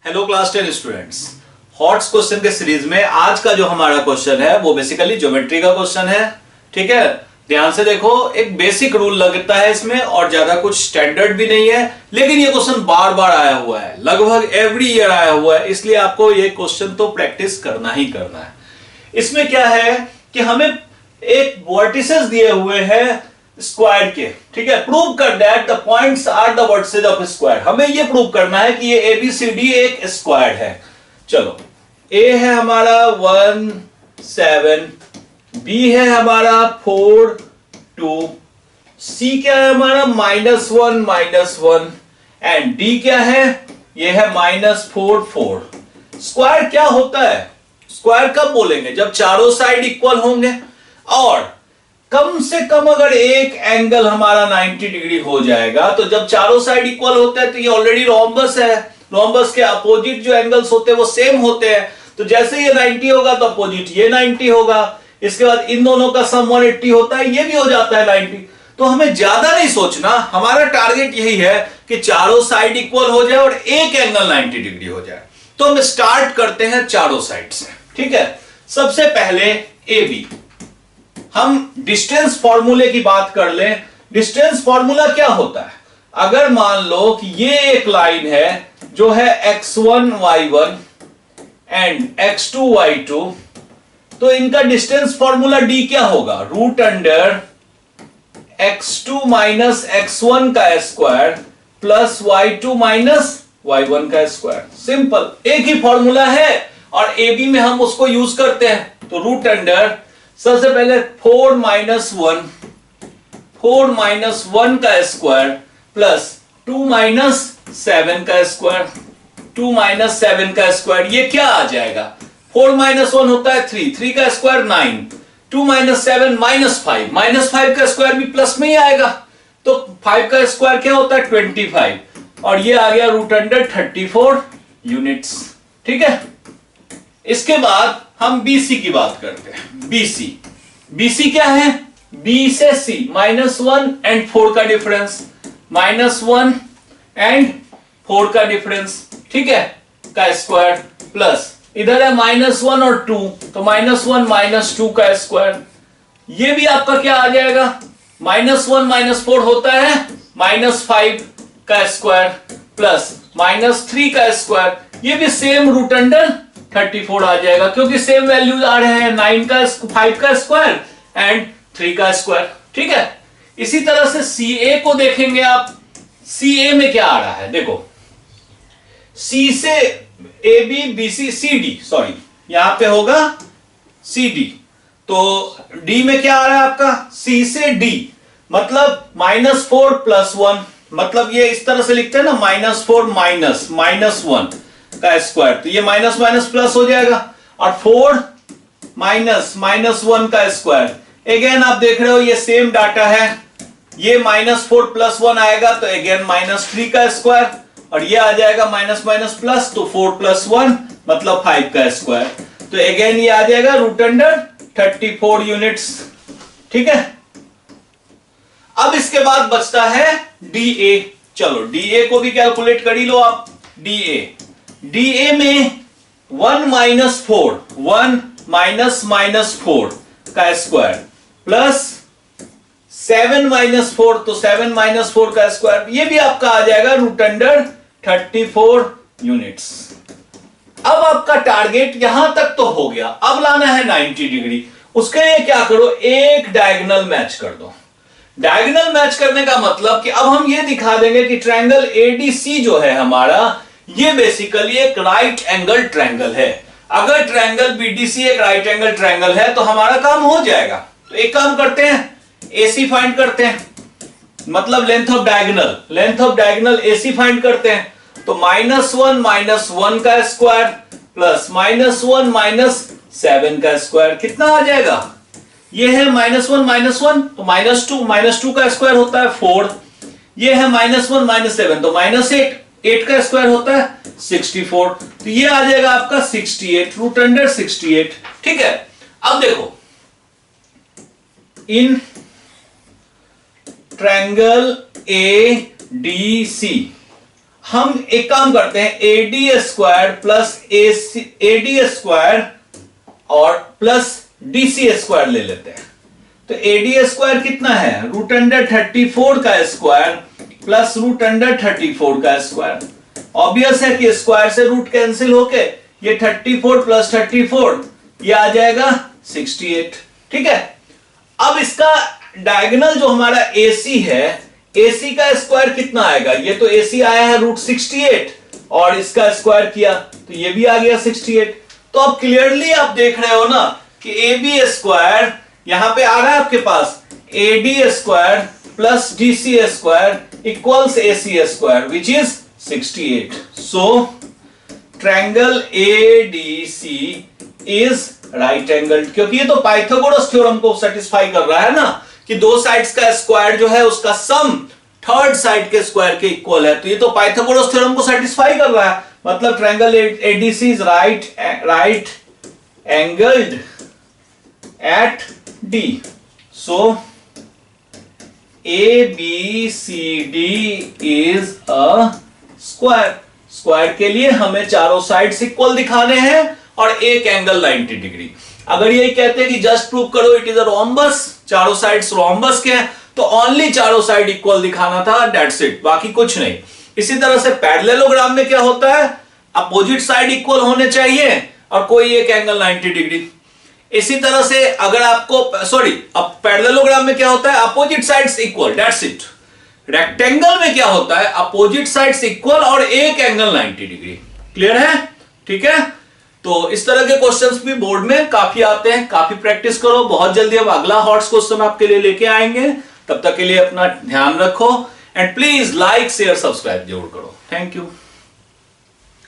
Hello class 10 students, hots question के series में आज का जो हमारा क्वेश्चन है वो बेसिकली ज्योमेट्री का क्वेश्चन है। ठीक है, ध्यान से देखो, एक बेसिक रूल लगता है इसमें और ज्यादा कुछ स्टैंडर्ड भी नहीं है, लेकिन ये क्वेश्चन बार बार आया हुआ है, लगभग एवरी ईयर आया हुआ है, इसलिए आपको ये क्वेश्चन तो प्रैक्टिस करना ही करना है। इसमें क्या है कि हमें एक वर्टिसेस दिए हुए हैं स्क्वायर के, ठीक है। प्रूव कर that the points are the vertices of square. हमें ये प्रूव करना है कि ये एबीसीडी एक स्क्वायर है। चलो, ए है हमारा 1 7, बी है हमारा 4 2, सी क्या है हमारा -1 -1 एंड डी क्या है, ये है -4 4। स्क्वायर क्या होता है? स्क्वायर कब बोलेंगे? जब चारों साइड इक्वल होंगे और कम से कम अगर एक एंगल हमारा 90 डिग्री हो जाएगा। तो जब चारों साइड इक्वल होते हैं तो ये ऑलरेडी रोम्बस है, रोम्बस के अपोजिट जो एंगल्स होते हैं वो सेम होते हैं। तो जैसे ये 90 होगा तो अपोजिट ये 90 होगा, इसके बाद इन दोनों का सम 180 होता है, ये भी हो जाता है 90। तो हमें ज्यादा नहीं सोचना, हमारा टारगेट यही है कि चारों साइड इक्वल हो जाए और एक एंगल 90 डिग्री हो जाए। तो हम स्टार्ट करते हैं चारों साइड से, ठीक है। सबसे पहले ए बी, हम डिस्टेंस फॉर्मूले की बात कर लें। डिस्टेंस फॉर्मूला क्या होता है? अगर मान लो कि ये एक लाइन है जो है x1 y1 and x2 y2, तो इनका डिस्टेंस फॉर्मूला d क्या होगा? Root under x2 minus x1 का square plus y2 minus y1 का स्क्वायर। सिंपल, एक ही फॉर्मूला है और ए बी में हम उसको यूज करते हैं। तो रूट अंडर सबसे पहले 4 माइनस 1 का स्क्वायर प्लस 2 माइनस 7 का स्क्वायर, 2 माइनस 7 का स्क्वायर, ये क्या आ जाएगा? 4 माइनस 1 होता है 3, 3 का स्क्वायर 9, 2 माइनस 7 -5, -5 का स्क्वायर भी प्लस में ही आएगा। तो 5 का स्क्वायर क्या होता है? 25 और ये आ गया रूट अंडर 34 यूनिट्स, ठीक है। इसके बाद हम बीसी की बात करते हैं। बीसी क्या है? बी से सी -1 एंड 4 का डिफरेंस, -1 एंड 4 का डिफरेंस, ठीक है, का स्क्वायर प्लस इधर है -1 और 2, तो -1 -2 का स्क्वायर। ये भी आपका क्या आ जाएगा? -1 -4 होता है -5 का स्क्वायर प्लस -3 का स्क्वायर, ये भी सेम रूट अंडर 34 आ जाएगा, क्योंकि सेम वैल्यूज आ रहे हैं, 9 का 5 का स्क्वायर एंड 3 का स्क्वायर, ठीक है। इसी तरह से सी ए को देखेंगे आप। सी ए में क्या आ रहा है? देखो, सी से A B B C C D, sorry यहां पे होगा सी डी। तो डी में क्या आ रहा है आपका? सी से डी, मतलब -4 + 1, मतलब ये इस तरह से लिखते हैं ना, -4 -1 का स्क्वायर, तो ये माइनस माइनस प्लस हो जाएगा और 4 माइनस -1 का स्क्वायर। अगेन आप देख रहे हो ये सेम डाटा है, ये -4 + 1 आएगा तो अगेन -3 का स्क्वायर और ये आ जाएगा माइनस माइनस प्लस, तो 4 + 1 मतलब 5 का स्क्वायर। तो अगेन ये आ जाएगा रूट अंडर 34 यूनिट्स, ठीक है। अब इसके बाद बचता है डी ए। चलो डी ए को भी कैलकुलेट कर ही लो आप। डी ए में 1 - 4, 1 - 4 का स्क्वायर प्लस 7 - 4, तो 7 - 4 का स्क्वायर, ये भी आपका आ जाएगा रूट अंडर 34 यूनिट्स। अब आपका टारगेट यहां तक तो हो गया, अब लाना है 90 डिग्री। उसके लिए क्या करो? एक डायगोनल मैच कर दो। डायगोनल मैच करने का मतलब कि अब हम ये दिखा देंगे कि ट्रायंगल एडीसी जो है हमारा, ये बेसिकली एक राइट एंगल ट्रायंगल है। अगर ट्रायंगल बीडीसी एक राइट एंगल ट्रायंगल है तो हमारा काम हो जाएगा। तो एक काम करते हैं, एसी फाइंड करते हैं, मतलब length of diagonal AC find करते हैं। तो -1 -1 का स्क्वायर प्लस -1 - 7 का स्क्वायर कितना आ जाएगा? ये है -1 -1, तो -2 का स्क्वायर होता है 4, ये है -1 - 7 तो -8, 8 का स्क्वायर होता है 64, तो ये आ जाएगा आपका 68, रूट अंडर 68, ठीक है। अब देखो, in triangle A D C हम एक काम करते हैं, AD square plus AD square और प्लस DC स्क्वायर ले लेते हैं। तो AD स्क्वायर कितना है, √34 का स्क्वायर प्लस √34 का स्क्वायर। ऑब्वियस है कि स्क्वायर से रूट कैंसिल होके ये 34 प्लस 34 ये आ जाएगा 68। ठीक है, अब इसका डायगोनल जो हमारा AC है, AC का स्क्वायर कितना आएगा, ये तो AC आया है √68 और इसका स्क्वायर किया तो ये भी आ गया 68। तो अब क्लियरली आप देख रहे हो ना कि AB स्क्वायर यहां पे आ रहा है आपके पास, AD square plus DC square equals AC square which is 68। So triangle ADC is right angled, क्योंकि ये तो पाइथागोरस थ्योरम को सेटिस्फाई कर रहा है ना कि दो साइड्स का स्क्वायर जो है उसका सम थर्ड साइड के स्क्वायर के इक्वल है। तो ये तो पाइथागोरस थ्योरम को सेटिस्फाई कर रहा है, मतलब triangle ADC is right angled at D। So ABCD is a square. Square के लिए हमें चारों साइड्स इक्वल दिखाने हैं और एक एंगल 90 डिग्री। अगर ये कहते हैं कि जस्ट प्रूव करो इट इज अ रोम्बस, चारों साइड्स रोम्बस के हैं, तो ओनली चारों साइड इक्वल दिखाना था, दैट्स इट, बाकी कुछ नहीं। इसी तरह से पैरेललोग्राम में क्या होता है, अपोजिट साइड इक्वल होने चाहिए और कोई एक एंगल 90 डिग्री। इसी तरह से अगर आपको अब पैरेललोग्राम में क्या होता है, opposite sides equal, that's it. Rectangle में क्या होता है, अपोजिट साइड्स इक्वल और एक एंगल 90 डिग्री। क्लियर है? ठीक है, तो इस तरह के क्वेश्चंस भी बोर्ड में काफी आते हैं, काफी प्रैक्टिस करो। बहुत जल्दी हम अगला हॉट्स क्वेश्चन आपके लिए लेके आएंगे, तब तक के लिए अपना ध्यान रखो and please like share subscribe जरूर करो। Thank you.